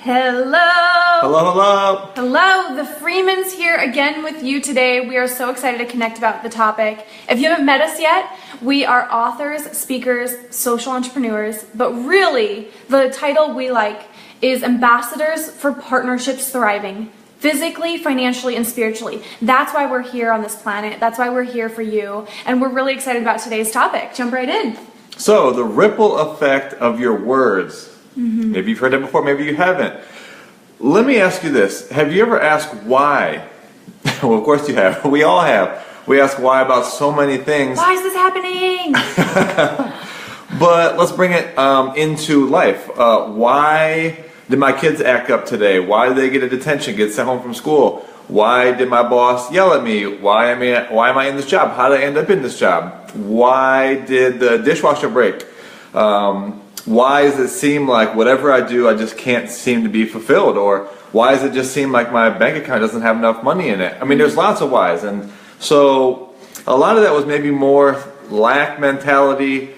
Hello! Hello, hello! Hello, the Freemans here again with you today. We are so excited to connect about the topic. If you haven't met us yet, we are authors, speakers, social entrepreneurs, but really the title we like is Ambassadors for Partnerships Thriving, physically, financially, and spiritually. That's why we're here on this planet. That's why we're here for you. And we're really excited about today's topic. Jump right in. So, the ripple effect of your words. Maybe you've heard it before, maybe you haven't. Let me ask you this. Have you ever asked why? Well, of course you have. We all have. We ask why about so many things. Why is this happening? But let's bring it into life. Why did my kids act up today? Why did they get a detention, get sent home from school? Why did my boss yell at me? Why am I in this job? How did I end up in this job? Why did the dishwasher break? Why does it seem like whatever I do, I just can't seem to be fulfilled? Or why does it just seem like my bank account doesn't have enough money in it? I mean, there's lots of whys. And so a lot of that was maybe more lack mentality.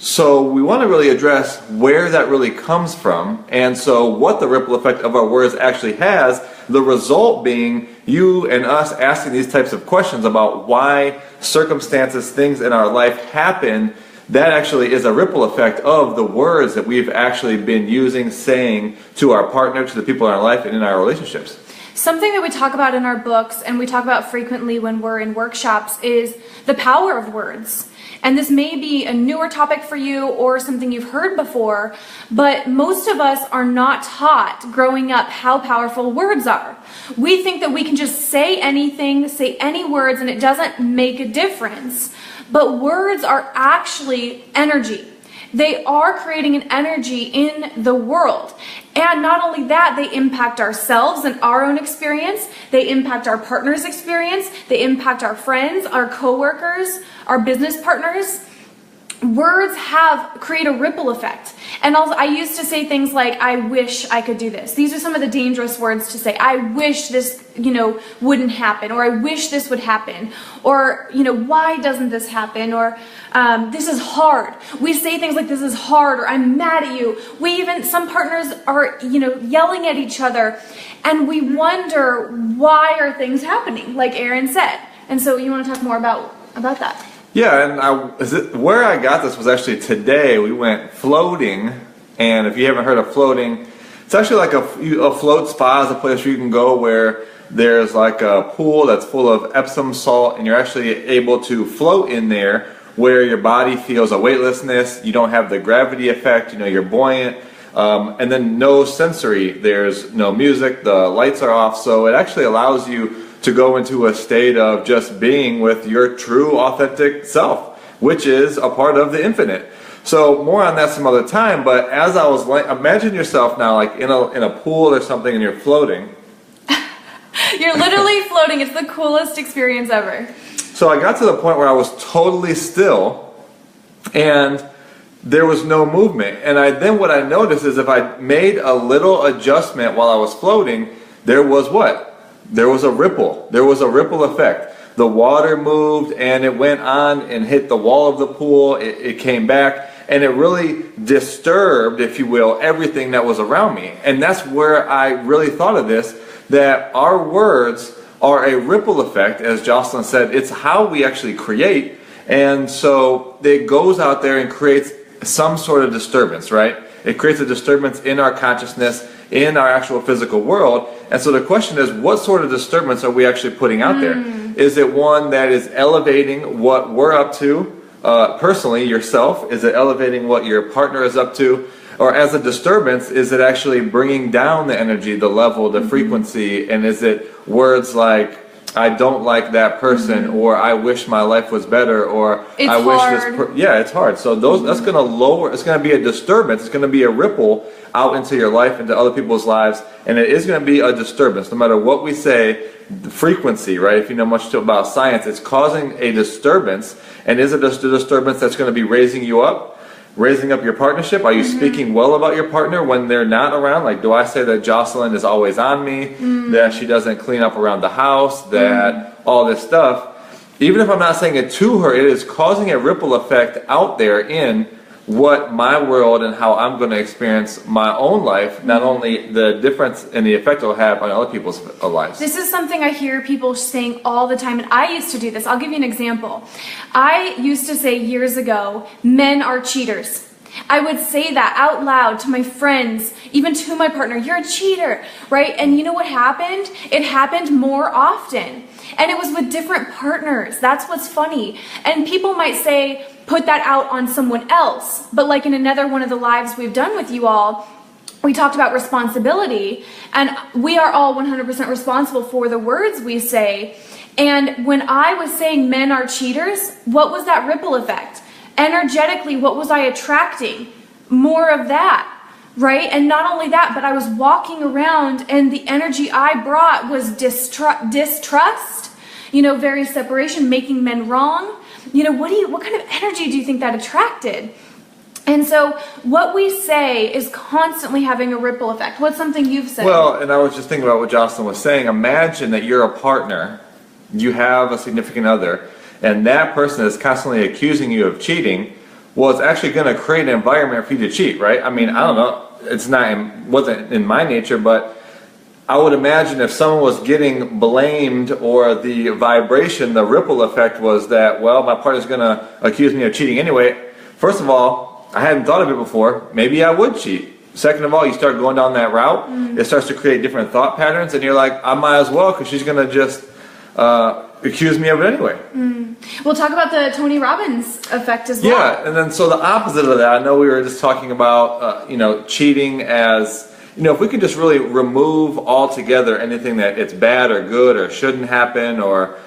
So we want to really address where that really comes from. And so what the ripple effect of our words actually has, the result being you and us asking these types of questions about why circumstances, things in our life happen. That actually is a ripple effect of the words that we've actually been using, saying to our partner, to the people in our life, and in our relationships. Something that we talk about in our books and we talk about frequently when we're in workshops is the power of words. And this may be a newer topic for you or something you've heard before, but most of us are not taught growing up how powerful words are. We think that we can just say anything, say any words, and it doesn't make a difference. But words are actually energy. They are creating an energy in the world. And not only that, they impact ourselves and our own experience. They impact our partner's experience. They impact our friends, our coworkers, our business partners. Words create a ripple effect. And also, I used to say things like, I wish I could do this. These are some of the dangerous words to say. I wish this, wouldn't happen. Or I wish this would happen. Or, why doesn't this happen? Or, this is hard. We say things like, this is hard. Or, I'm mad at you. Some partners are, yelling at each other. And we wonder, why are things happening? Like Aaron said. And so you want to talk more about that? Yeah, and where I got this was actually today. We went floating, and if you haven't heard of floating, it's actually like a float spa is a place where you can go where there's like a pool that's full of Epsom salt, and you're actually able to float in there where your body feels a weightlessness. You don't have the gravity effect. You're buoyant, and then no sensory. There's no music. The lights are off, so it actually allows you to go into a state of just being with your true, authentic self, which is a part of the infinite. So more on that some other time, but as I was imagine yourself now like in a pool or something and you're floating. You're literally floating. It's the coolest experience ever. So I got to the point where I was totally still and there was no movement. And then what I noticed is if I made a little adjustment while I was floating, there was what? There was a ripple. There was a ripple effect. The water moved and it went on and hit the wall of the pool. It came back and it really disturbed, if you will, everything that was around me. And that's where I really thought of this, that our words are a ripple effect. As Jocelyn said, it's how we actually create. And so it goes out there and creates some sort of disturbance, right? It creates a disturbance in our consciousness, in our actual physical world. And so the question is, what sort of disturbance are we actually putting out there? Is it one that is elevating what we're up to, personally, yourself? Is it elevating what your partner is up to? Or as a disturbance, is it actually bringing down the energy, the level, the frequency? And is it words like, I don't like that person, or I wish my life was better, or it's I wish hard. it's hard. So that's going to lower, it's going to be a disturbance, it's going to be a ripple out into your life, into other people's lives, and it is going to be a disturbance. No matter what we say, the frequency, right, if you know much about science, it's causing a disturbance, and is it a disturbance that's going to be raising you up? Raising up your partnership? Are you speaking well about your partner when they're not around? Like, do I say that Jocelyn is always on me, that she doesn't clean up around the house, that all this stuff? Even if I'm not saying it to her, it is causing a ripple effect out there in what my world and how I'm going to experience my own life, not only the difference and the effect it'll have on other people's lives. This is something I hear people saying all the time, and I used to do this. I'll give you an example. I used to say years ago, men are cheaters. I would say that out loud to my friends, even to my partner, you're a cheater, right? And you know what happened? It happened more often. And it was with different partners. That's what's funny. And people might say, put that out on someone else. But like in another one of the lives we've done with you all, we talked about responsibility. And we are all 100% responsible for the words we say. And when I was saying men are cheaters, what was that ripple effect? Energetically, what was I attracting? More of that. Right? And not only that, but I was walking around and the energy I brought was distrust, very separation, making men wrong. What kind of energy do you think that attracted? And so what we say is constantly having a ripple effect. What's something you've said? Well, and I was just thinking about what Jocelyn was saying. Imagine that you're a partner, you have a significant other, and that person is constantly accusing you of cheating. Well, it's actually going to create an environment for you to cheat, right? I mean, I don't know. Wasn't in my nature, but I would imagine if someone was getting blamed or the vibration, the ripple effect was that, well, my partner's going to accuse me of cheating anyway. First of all, I hadn't thought of it before. Maybe I would cheat. Second of all, you start going down that route. It starts to create different thought patterns, and you're like, I might as well because she's going to just accuse me of it anyway. We'll talk about the Tony Robbins effect as well. Yeah, and then so the opposite of that, I know we were just talking about, cheating as, if we could just really remove altogether anything that it's bad or good or shouldn't happen or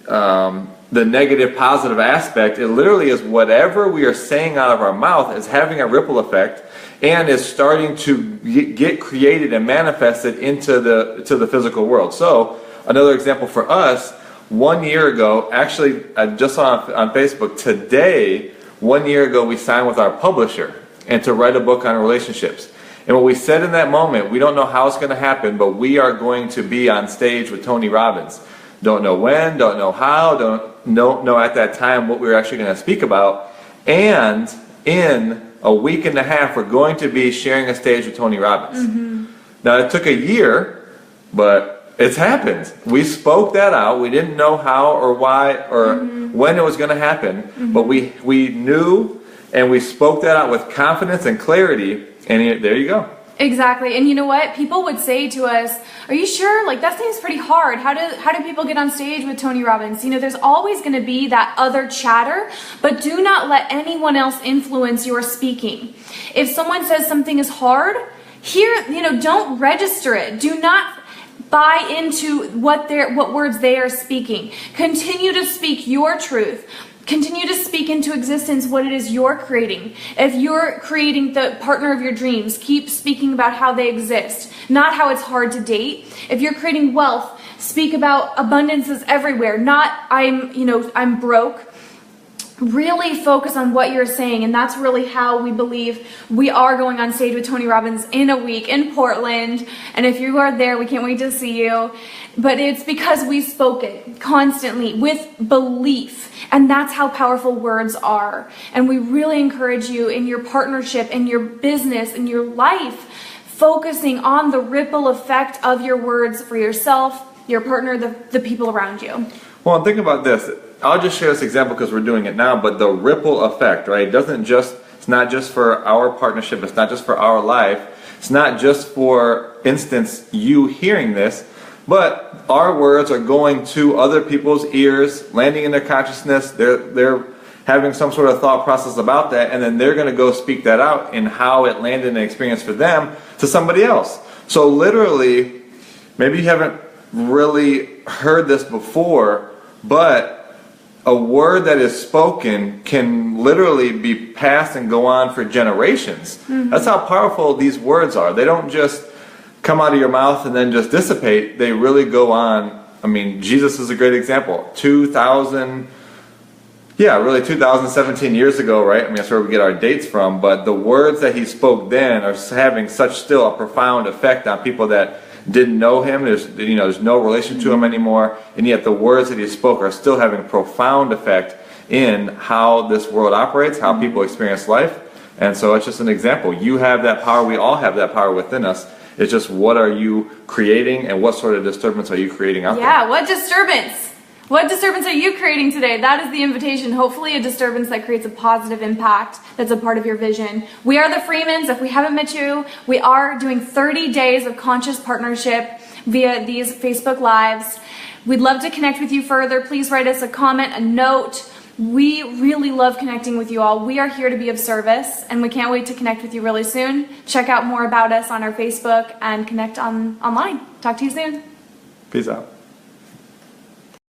the negative positive aspect, it literally is whatever we are saying out of our mouth is having a ripple effect and is starting to get created and manifested into the physical world. So another example for us, 1 year ago, actually I just saw on Facebook today, 1 year ago we signed with our publisher and to write a book on relationships. And what we said in that moment, we don't know how it's going to happen, but we are going to be on stage with Tony Robbins. Don't know when, don't know how, don't know at that time what we're actually going to speak about. And in a week and a half, we're going to be sharing a stage with Tony Robbins. Now, it took a year, but it's happened. We spoke that out. We didn't know how or why or when it was going to happen, but we knew and we spoke that out with confidence and clarity, and there you go. Exactly. And you know what? People would say to us, are you sure? Like, that seems pretty hard. How do people get on stage with Tony Robbins? There's always going to be that other chatter, but do not let anyone else influence your speaking. If someone says something is hard, don't register it. Do not buy into what words they are speaking. Continue to speak your truth. Continue to speak into existence what it is you're creating. If you're creating the partner of your dreams, keep speaking about how they exist, not how it's hard to date. If you're creating wealth, speak about abundance is everywhere, not I'm broke. Really focus on what you're saying, and that's really how we believe we are going on stage with Tony Robbins in a week in Portland. And if you are there, we can't wait to see you. But it's because we spoke it constantly with belief, and that's how powerful words are. And we really encourage you in your partnership, in your business, in your life, focusing on the ripple effect of your words for yourself, your partner, the people around you. Well, think about this. I'll just share this example because we're doing it now, but the ripple effect, right? It's not just for our partnership, it's not just for our life, it's not just for instance you hearing this, but our words are going to other people's ears, landing in their consciousness, they're having some sort of thought process about that, and then they're going to go speak that out in how it landed in an experience for them to somebody else. So literally, maybe you haven't really heard this before, but a word that is spoken can literally be passed and go on for generations. That's how powerful these words are. They don't just come out of your mouth and then just dissipate. They really go on. I mean, Jesus is a great example. 2017 years ago, right? I mean, that's where we get our dates from. But the words that he spoke then are having such still a profound effect on people that didn't know him. There's no relation to him anymore, and yet the words that he spoke are still having a profound effect in how this world operates, how people experience life. And so, And so it's just an example. You have that power. We all have that power within us. It's just, what are you creating, and what sort of disturbance are you creating out there? Yeah, what disturbance? What disturbance are you creating today? That is the invitation. Hopefully a disturbance that creates a positive impact that's a part of your vision. We are the Freemans. If we haven't met you, we are doing 30 days of conscious partnership via these Facebook Lives. We'd love to connect with you further. Please write us a comment, a note. We really love connecting with you all. We are here to be of service, and we can't wait to connect with you really soon. Check out more about us on our Facebook and connect online. Talk to you soon. Peace out.